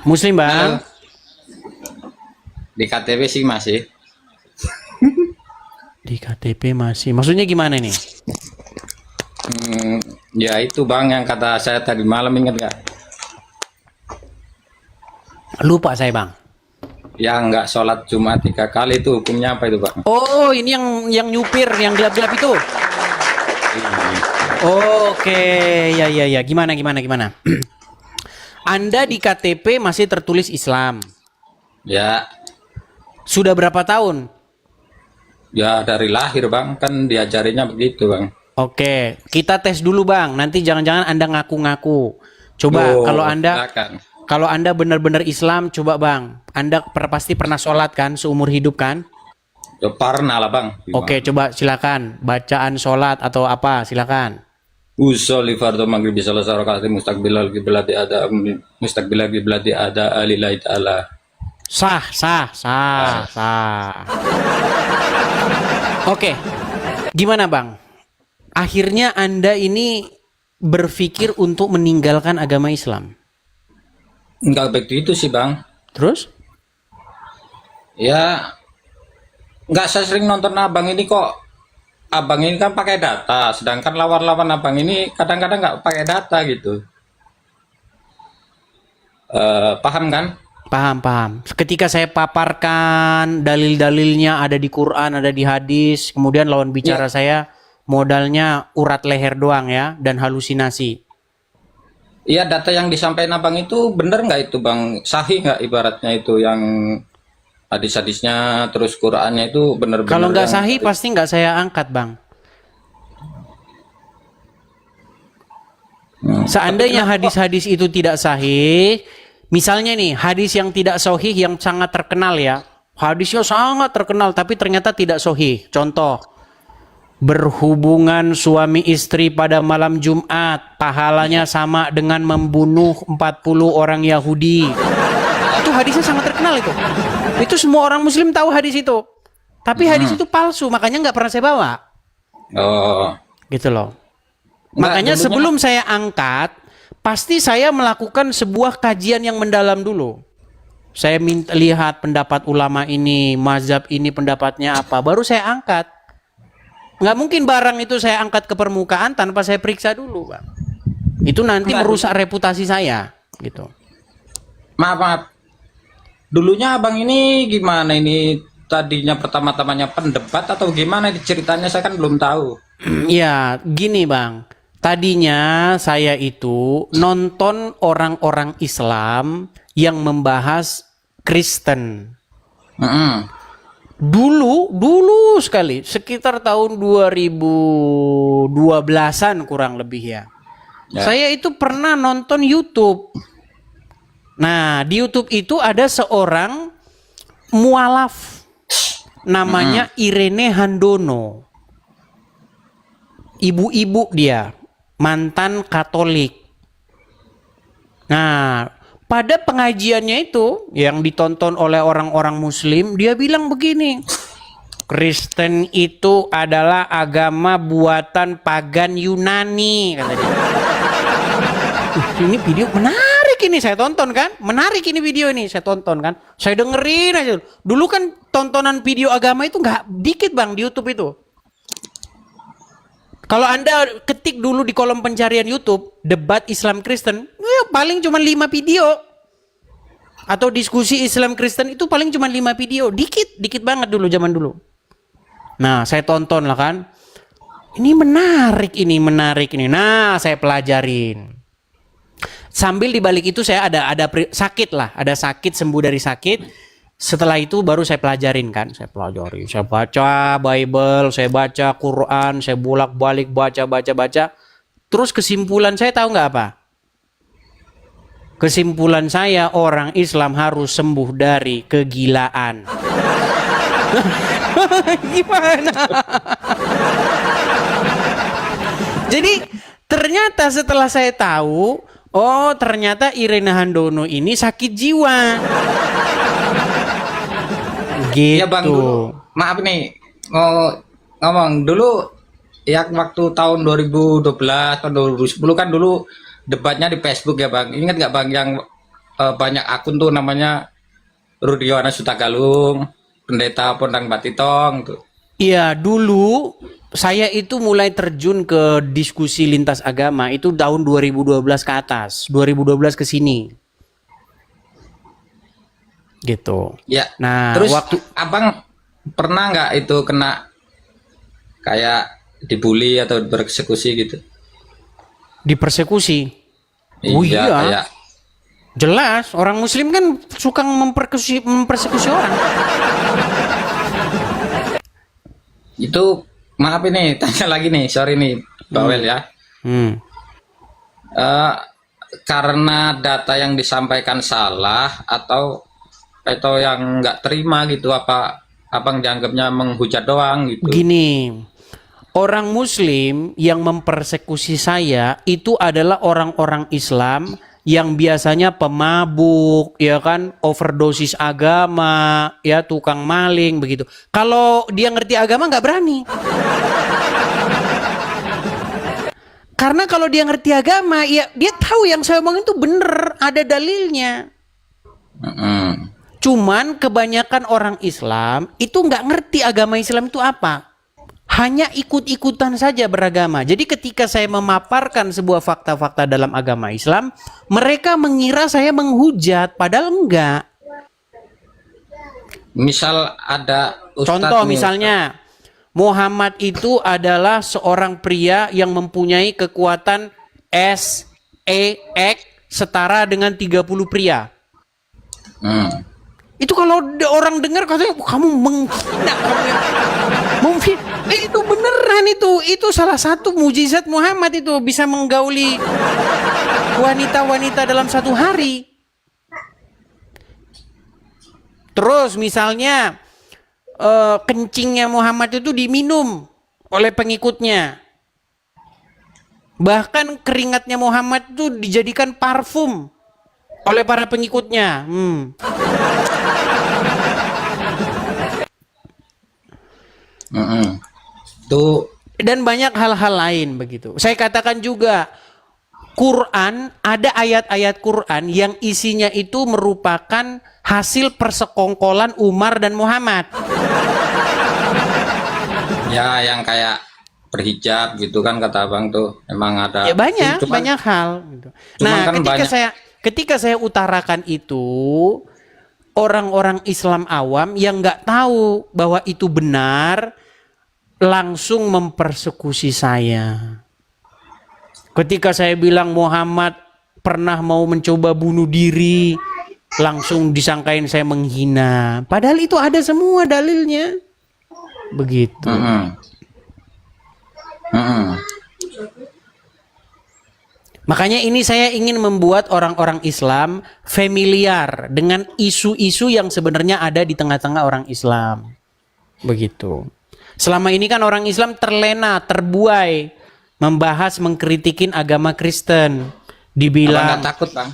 Muslim Halo. bang. Di KTP sih masih. Di KTP masih. Maksudnya gimana nih? Ya itu bang yang kata saya tadi malam, ingat nggak? Lupa saya bang. Yang nggak sholat Jumat 3 kali itu hukumnya apa itu bang? Oh ini yang nyupir yang gelap-gelap itu. Oke, ya ya ya. Gimana gimana gimana? Anda di KTP masih tertulis Islam. Ya, Sudah berapa tahun? ya dari lahir bang, kan diajarinya begitu bang. Oke, kita tes dulu bang. Nanti jangan-jangan Anda ngaku-ngaku. Coba Oh, kalau silakan. Anda benar-benar Islam, coba bang. Anda pasti pernah sholat kan seumur hidup kan? Ya pernah lah bang. Oke, coba silakan bacaan sholat atau apa, silakan. Usolli fardhu maghrib salah rakaat mustaqbilal qiblati ada alillahi ta'ala. Sah, sah, sah, sah. Oke, gimana bang? Akhirnya Anda ini berpikir untuk meninggalkan agama Islam. Enggak begitu sih bang. Terus? Ya, nggak saya sering nonton abang ini kok. Abang ini kan pakai data, sedangkan lawan-lawan abang ini kadang-kadang nggak pakai data gitu. Paham kan? Paham, paham. Ketika saya paparkan dalil-dalilnya ada di Quran, ada di hadis, kemudian lawan bicara saya modalnya urat leher doang ya dan halusinasi. Iya, data yang disampaikan abang itu bener nggak itu bang? Sahih nggak ibaratnya itu yang hadis-hadisnya terus Qurannya itu bener-bener Kalau nggak yang sahih pasti nggak saya angkat bang. Seandainya hadis-hadis itu tidak sahih, misalnya nih hadis yang tidak sahih yang sangat terkenal ya, hadisnya sangat terkenal tapi ternyata tidak sahih. Contoh, berhubungan suami istri pada malam Jumat, pahalanya sama dengan membunuh 40 orang Yahudi. Itu hadisnya sangat terkenal itu. Itu semua orang Muslim tahu hadis itu. Tapi hadis itu palsu, makanya nggak pernah saya bawa. oh Gitu loh. nggak, Makanya dulunya sebelum saya angkat, pasti saya melakukan sebuah kajian yang mendalam dulu. Saya minta lihat pendapat ulama ini, mazhab ini pendapatnya apa, baru saya angkat. Nggak mungkin barang itu saya angkat ke permukaan tanpa saya periksa dulu, Bang. Itu nanti Nggak, merusak reputasi saya, gitu. maaf. Dulunya abang ini gimana ini? Tadinya pertama-tamanya pendebat atau gimana ceritanya, saya kan belum tahu. Ya, gini Bang. Tadinya saya itu nonton orang-orang Islam yang membahas Kristen. Mm-mm. Dulu sekali, sekitar tahun 2012-an kurang lebih ya. Ya. Saya itu pernah nonton YouTube. Nah, di YouTube itu ada seorang mualaf namanya Irene Handono. Ibu-ibu dia, mantan Katolik. Nah, pada pengajiannya itu yang ditonton oleh orang-orang Muslim, dia bilang begini, Kristen itu adalah agama buatan pagan Yunani, kata dia. Ini video menarik ini, saya tonton kan, menarik ini video ini, saya tonton kan, saya dengerin aja. Dulu kan tontonan video agama itu nggak dikit Bang di YouTube itu. Kalau Anda ketik dulu di kolom pencarian YouTube, debat Islam Kristen, ya paling cuma 5 video. Atau diskusi Islam Kristen itu paling cuma 5 video. Dikit banget dulu zaman dulu. Nah, saya tonton lah kan. Ini menarik ini. Nah, saya pelajarin. Sambil dibalik itu saya ada sakit lah, ada sakit, sembuh dari sakit. Setelah itu baru saya pelajarin kan, saya pelajari, saya baca Bible, saya baca Quran, saya bolak-balik baca. Terus kesimpulan saya tahu nggak apa? Kesimpulan saya orang Islam harus sembuh dari kegilaan. Gimana? Jadi ternyata setelah saya tahu, oh ternyata Irene Handono ini sakit jiwa. Gitu. Ya bang, dulu maaf nih ngomong dulu ya, waktu tahun 2012 atau 2010 kan dulu debatnya di Facebook ya bang. Ingat nggak bang yang banyak akun tuh namanya Rudioana Sutagalung, Pendeta Pondang Batitong tuh. Iya, dulu saya itu mulai terjun ke diskusi lintas agama itu tahun 2012 ke atas, 2012 ke sini. Gitu. Ya. Nah, Terus waktu abang pernah nggak itu kena kayak dibully atau bereksekusi gitu? dipersekusi. Oh Iya, iya, kayak jelas orang muslim kan suka mempersekusi orang. itu, maaf ini tanya lagi nih, sorry nih, Bawel ya. Hmm. Eh, karena data yang disampaikan salah atau yang nggak terima gitu, apa abang dianggapnya menghujat doang gitu? Gini, orang muslim yang mempersekusi saya itu adalah orang-orang Islam yang biasanya pemabuk, ya kan, overdosis agama, ya tukang maling begitu. Kalau dia ngerti agama nggak berani. Karena kalau dia ngerti agama, ya dia tahu yang saya omongin itu bener, ada dalilnya. Mm-mm. Cuman kebanyakan orang Islam itu nggak ngerti agama Islam itu apa. Hanya ikut-ikutan saja beragama. Jadi ketika saya memaparkan sebuah fakta-fakta dalam agama Islam, mereka mengira saya menghujat, padahal enggak. Misal ada ustadz Contoh nih, misalnya, Muhammad itu adalah seorang pria yang mempunyai kekuatan SEX setara dengan 30 pria. Itu kalau orang dengar katanya kamu menghina, kamu yang mungkin itu beneran, itu salah satu mujizat Muhammad, itu bisa menggauli wanita-wanita dalam satu hari. Terus misalnya kencingnya Muhammad itu diminum oleh pengikutnya. Bahkan keringatnya Muhammad itu dijadikan parfum oleh para pengikutnya. Tuh, Dan banyak hal-hal lain begitu. Saya katakan juga, Quran, ada ayat-ayat Quran yang isinya itu merupakan hasil persekongkolan Umar dan Muhammad. ya yang kayak berhijab gitu kan kata abang tuh, emang ada. Ya banyak, Cuman- banyak hal. Gitu. cuman Nah, kan ketika saya utarakan itu, orang-orang Islam awam yang nggak tahu bahwa itu benar, langsung mempersekusi saya. Ketika saya bilang Muhammad pernah mau mencoba bunuh diri, langsung disangkain saya menghina. Padahal itu ada semua dalilnya. Begitu. Makanya ini saya ingin membuat orang-orang Islam familiar dengan isu-isu yang sebenarnya ada di tengah-tengah orang Islam. Begitu. Selama ini kan orang Islam terlena, terbuai membahas, mengkritikin agama Kristen. Abang nggak takut bang?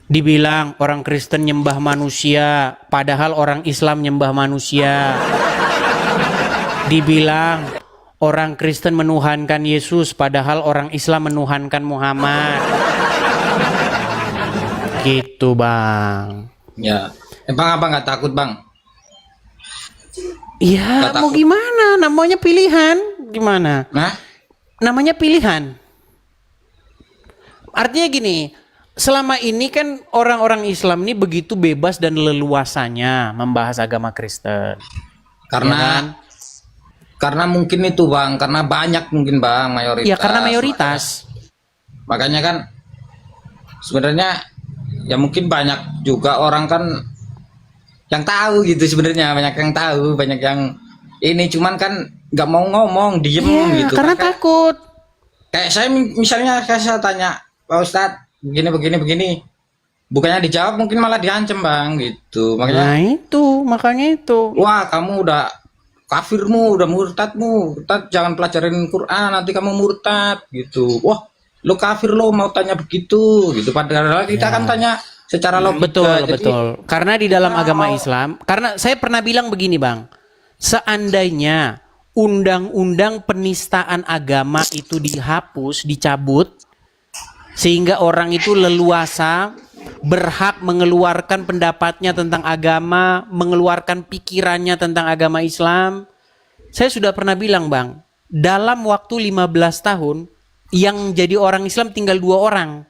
Dibilang orang Kristen nyembah manusia, padahal orang Islam nyembah manusia. Dibilang orang Kristen menuhankan Yesus, padahal orang Islam menuhankan Muhammad. Gitu bang. Ya, emang abang nggak takut bang? Iya, Nggak mau takut. gimana? Namanya pilihan. Gimana? Nah, Namanya pilihan. Artinya gini, selama ini kan orang-orang Islam ini begitu bebas dan leluasanya membahas agama Kristen. karena karena mungkin itu bang, karena banyak mungkin bang mayoritas. Ya karena mayoritas. Makanya kan sebenarnya ya mungkin banyak juga orang kan yang tahu gitu, sebenarnya banyak yang tahu, banyak yang ini, cuman kan nggak mau ngomong, diem Iya, gitu. karena Kan takut. kayak saya misalnya saya tanya Pak Ustadz begini, bukannya dijawab mungkin malah diancam bang gitu. Makanya Nah makanya itu. wah kamu udah kafirmu, udah murtadmu, jangan pelajarin Quran nanti kamu murtad gitu. Wah lo kafir lo mau tanya begitu gitu, padahal kita kan tanya secara logika. Betul, Jadi, betul. Karena di dalam agama Islam, karena saya pernah bilang begini bang, seandainya undang-undang penistaan agama itu dihapus, dicabut, sehingga orang itu leluasa berhak mengeluarkan pendapatnya tentang agama, mengeluarkan pikirannya tentang agama Islam. Saya sudah pernah bilang, Bang, dalam waktu 15 tahun yang jadi orang Islam tinggal 2 orang.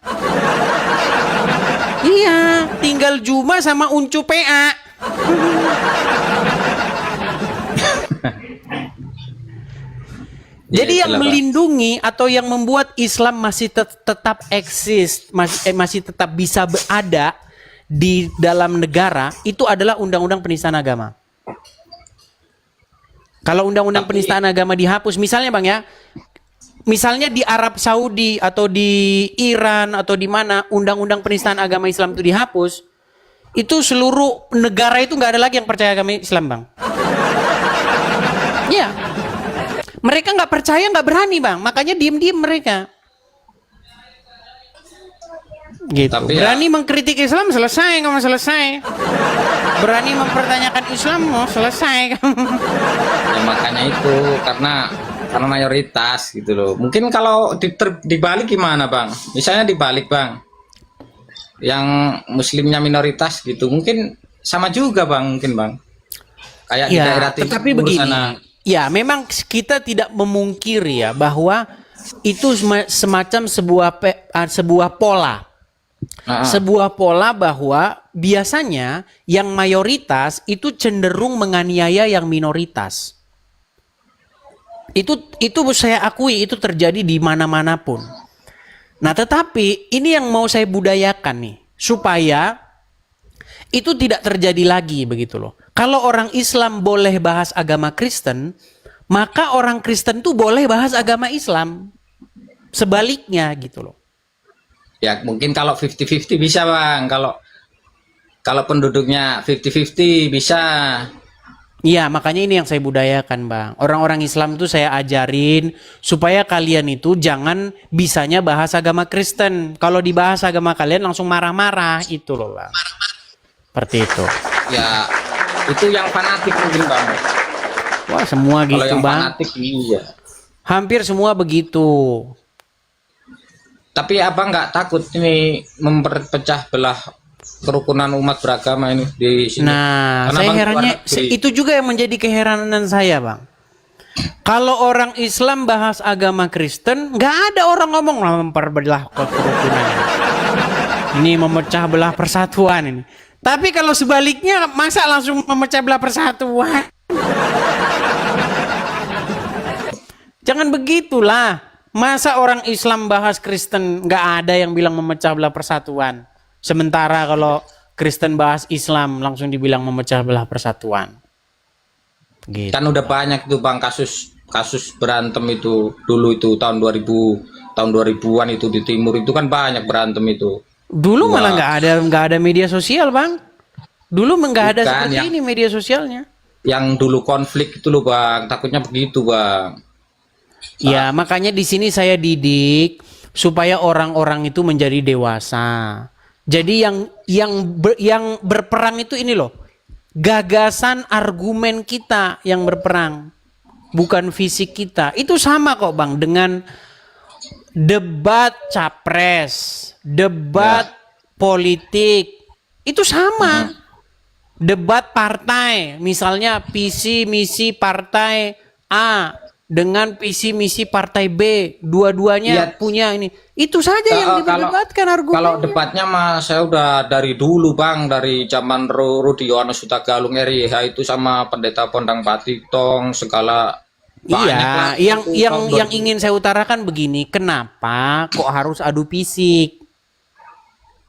Iya, tinggal Juma sama Uncu PA. Jadi yang melindungi atau yang membuat Islam masih tetap eksis, masih tetap bisa berada di dalam negara itu adalah undang-undang penistaan agama. Kalau undang-undang penistaan agama dihapus, misalnya Bang ya, misalnya di Arab Saudi atau di Iran atau di mana undang-undang penistaan agama Islam itu dihapus, itu seluruh negara itu nggak ada lagi yang percaya agama Islam, Bang. Iya. Mereka nggak percaya, nggak berani, Bang. Makanya diem-diem mereka. Gitu. Tapi berani mengkritik Islam, selesai kamu selesai. Berani mempertanyakan Islam, mau selesai kamu. Ya makanya itu karena mayoritas gitu loh. Mungkin kalau dibalik gimana, Bang? Misalnya dibalik, Bang. Yang muslimnya minoritas gitu. Mungkin sama juga, Bang, mungkin, Bang. Kayak di daerah timur tetapi begini. sana. Ya, memang kita tidak memungkiri ya bahwa itu semacam sebuah pola. Sebuah pola bahwa biasanya yang mayoritas itu cenderung menganiaya yang minoritas. Itu saya akui itu terjadi di mana-mana pun. Nah, tetapi ini yang mau saya budayakan nih supaya itu tidak terjadi lagi begitu loh. Kalau orang Islam boleh bahas agama Kristen, maka orang Kristen tuh boleh bahas agama Islam. Sebaliknya gitu loh. Ya mungkin kalau 50-50 bisa, Bang. Kalau penduduknya 50-50 bisa. Iya, makanya ini yang saya budayakan, Bang. Orang-orang Islam itu saya ajarin supaya kalian itu jangan bisanya bahas agama Kristen. Kalau dibahas agama kalian langsung marah-marah, itu loh, Bang. Seperti itu. Ya, itu yang fanatik mungkin, Bang. Wah, semua gitu, kalau yang Bang. Fanatik iya. Hampir semua begitu. Tapi Abang nggak takut ini memperpecah belah kerukunan umat beragama ini di sini? Nah, karena saya herannya itu juga yang menjadi keheranan saya, Bang. Kalau orang Islam bahas agama Kristen, nggak ada orang ngomong memperbelah kerukunan. Ini memecah belah persatuan ini. Tapi kalau sebaliknya, masa langsung memecah belah persatuan? Jangan begitulah. Masa orang Islam bahas Kristen nggak ada yang bilang memecah belah persatuan. Sementara kalau Kristen bahas Islam langsung dibilang memecah belah persatuan. Gitu. Kan udah banyak tuh, Bang, kasus berantem itu dulu itu tahun 2000-an itu di timur itu kan banyak berantem itu. Dulu malah nggak ada media sosial, Bang. Dulu nggak ada seperti ini media sosialnya. Yang dulu konflik itu loh, Bang. Takutnya begitu, Bang. Ya, makanya di sini saya didik supaya orang-orang itu menjadi dewasa. Jadi yang berperang itu ini loh. Gagasan argumen kita yang berperang, bukan fisik kita. Itu sama kok, Bang, dengan debat capres, debat politik. Itu sama. Debat partai, misalnya visi misi partai A dengan visi misi partai B, dua-duanya punya ini. Itu saja yang diperdebatkan argumennya. Kalau debatnya mah saya udah dari dulu, Bang, dari zaman Rudi Yohanes Hutagalung RIH itu sama Pendeta Pondang Patitong segala. Iya, yang ingin saya utarakan begini, kenapa kok harus adu fisik?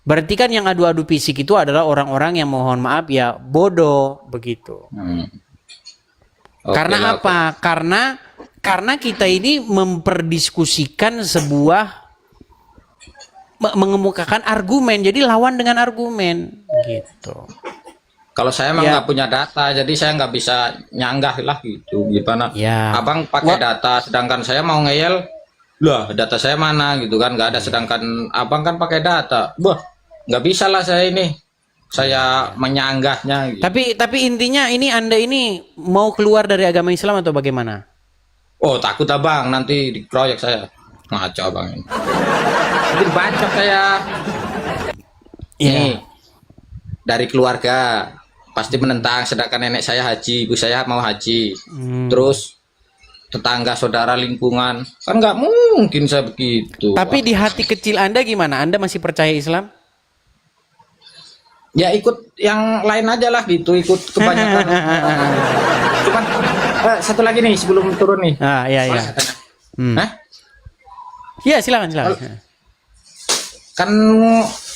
Berarti kan yang adu-adu fisik itu adalah orang-orang yang mohon maaf ya bodoh begitu. Karena apa? Karena kita ini memperdiskusikan mengemukakan argumen, jadi lawan dengan argumen gitu. Kalau saya emang nggak punya data, jadi saya nggak bisa nyanggah lah gitu. Gimana? Ya. Abang pakai data, sedangkan saya mau ngeyel, lah data saya mana gitu kan? Nggak ada, sedangkan abang kan pakai data. Wah, nggak bisa lah saya ini. Saya menyanggahnya. Gitu. Tapi intinya ini Anda ini mau keluar dari agama Islam atau bagaimana? Oh, takut abang nanti dikeroyok saya. Ngaco abang ini. Nanti dibacok saya. Iya. Nih, dari keluarga pasti menentang, sedangkan nenek saya haji, ibu saya mau haji. Terus tetangga, saudara, lingkungan, kan nggak mungkin saya begitu. Tapi di hati kecil Anda gimana? Anda masih percaya Islam? Ya ikut yang lain aja lah gitu, ikut kebanyakan. Cuman satu lagi nih sebelum turun nih. Ah, iya iya. Hah? Iya, silakan silakan. Kan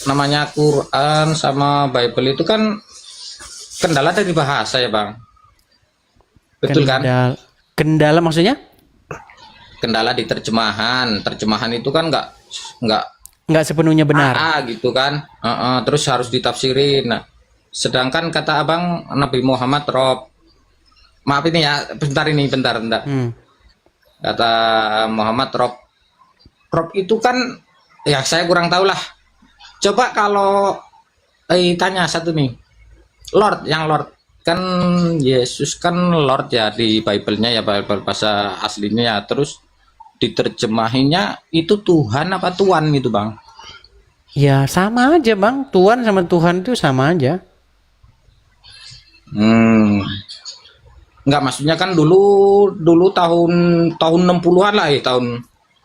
namanya Quran sama Bible itu kan kendala dari bahasa ya Bang. Betul kan? Kendala maksudnya? Kendala di terjemahan. Terjemahan itu kan nggak sepenuhnya benar. gitu kan. Terus harus ditafsirin. Nah, sedangkan kata Abang Nabi Muhammad maaf ini ya, bentar. Kata Muhammad Rob itu kan ya saya kurang tahu lah. Coba kalau tanya satu nih. Lord kan Yesus kan Lord ya di Bible-nya ya, Bible bahasa aslinya ya. Terus diterjemahinya itu Tuhan apa Tuan gitu Bang? Ya sama aja Bang, Tuhan sama Tuhan itu sama aja. Enggak, maksudnya kan dulu tahun 60-an lah ya,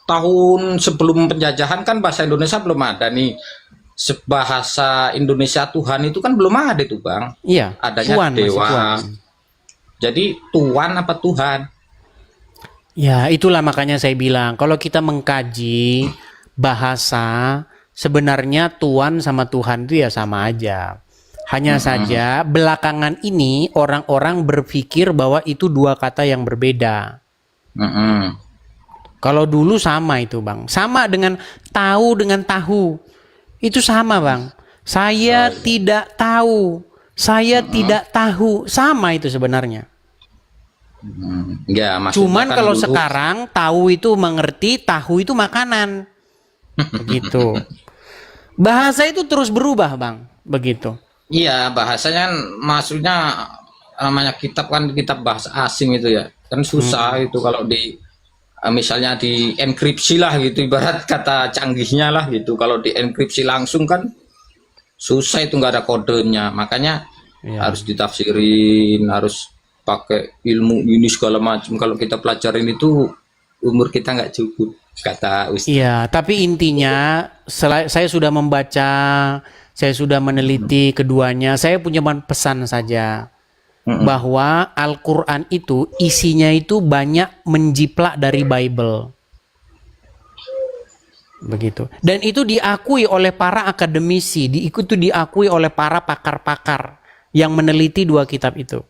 tahun sebelum penjajahan kan bahasa Indonesia belum ada nih. Bahasa Indonesia Tuhan itu kan belum ada tuh Bang. Iya, adanya Tuhan, dewa. Tuhan. Jadi Tuhan apa Tuhan? Ya itulah makanya saya bilang kalau kita mengkaji bahasa sebenarnya Tuhan sama Tuhan itu ya sama aja. Hanya saja belakangan ini orang-orang berpikir bahwa itu dua kata yang berbeda. Kalau dulu sama itu Bang, sama dengan tahu dengan tahu. Itu sama Bang. Saya tidak tahu. Saya tidak tahu. Sama itu sebenarnya. Ya, cuman kan kalau dulu sekarang tahu itu mengerti, tahu itu makanan. Begitu. Bahasa itu terus berubah Bang. Begitu. Iya, bahasanya maksudnya namanya kitab kan kitab bahasa asing itu ya. Kan susah itu kalau misalnya di enkripsi lah gitu, ibarat kata canggihnya lah gitu. Kalau di enkripsi langsung kan susah, itu nggak ada kodenya, makanya harus ditafsirin, harus pakai ilmu ini segala macam. Kalau kita pelajarin itu umur kita nggak cukup, kata Ustaz. Iya, tapi intinya saya sudah membaca, saya sudah meneliti keduanya. Saya punya pesan saja. Bahwa Al-Quran itu isinya itu banyak menjiplak dari Bible. Begitu. Dan itu diakui oleh para akademisi, diakui oleh para pakar-pakar yang meneliti dua kitab itu.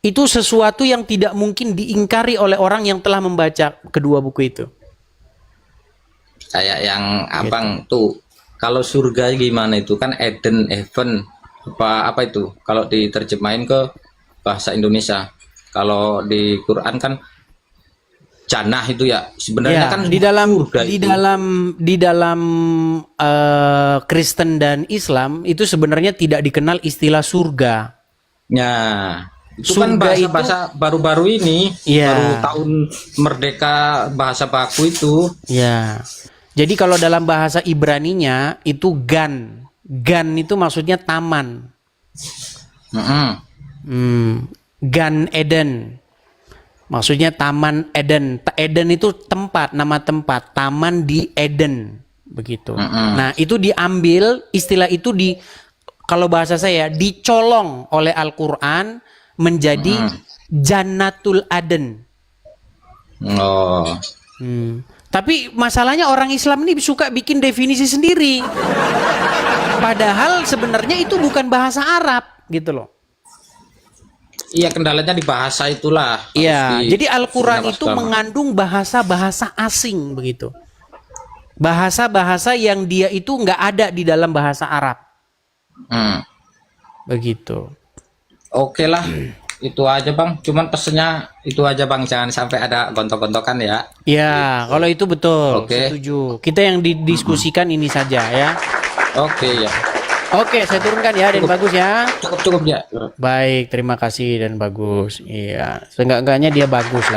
Itu sesuatu yang tidak mungkin diingkari oleh orang yang telah membaca kedua buku itu. Kayak yang Abang tuh, kalau surga gimana itu kan Eden, Heaven, apa itu? Kalau diterjemahin ke bahasa Indonesia, kalau di Quran kan jannah itu ya sebenarnya kan di dalam Kristen dan Islam itu sebenarnya tidak dikenal istilah surga. Ya, itu surga kan bahasa baru-baru ini, baru tahun merdeka bahasa baku itu. Ya, jadi kalau dalam bahasa Ibraninya itu gan itu maksudnya taman. Gan Eden, maksudnya taman Eden. Eden itu tempat, nama tempat, taman di Eden, begitu. Nah itu diambil istilah itu kalau bahasa saya dicolong oleh Al-Quran menjadi Jannatul Aden. Tapi masalahnya orang Islam ini suka bikin definisi sendiri, padahal sebenarnya itu bukan bahasa Arab gitu loh. Iya, kendalanya di bahasa itulah. Iya, jadi Al-Quran itu mengandung bahasa-bahasa asing begitu. Bahasa-bahasa yang dia itu nggak ada di dalam bahasa Arab. Begitu. Oke lah, itu aja Bang. Cuman pesennya itu aja Bang, jangan sampai ada gontok-gontokan ya. Ya, kalau itu betul. Setuju. Kita yang didiskusikan ini saja ya. Oke ya. Oke, saya turunkan ya, dan bagus ya. Cukup ya. Baik, terima kasih dan bagus. Iya, seenggak-enggaknya dia bagus lah.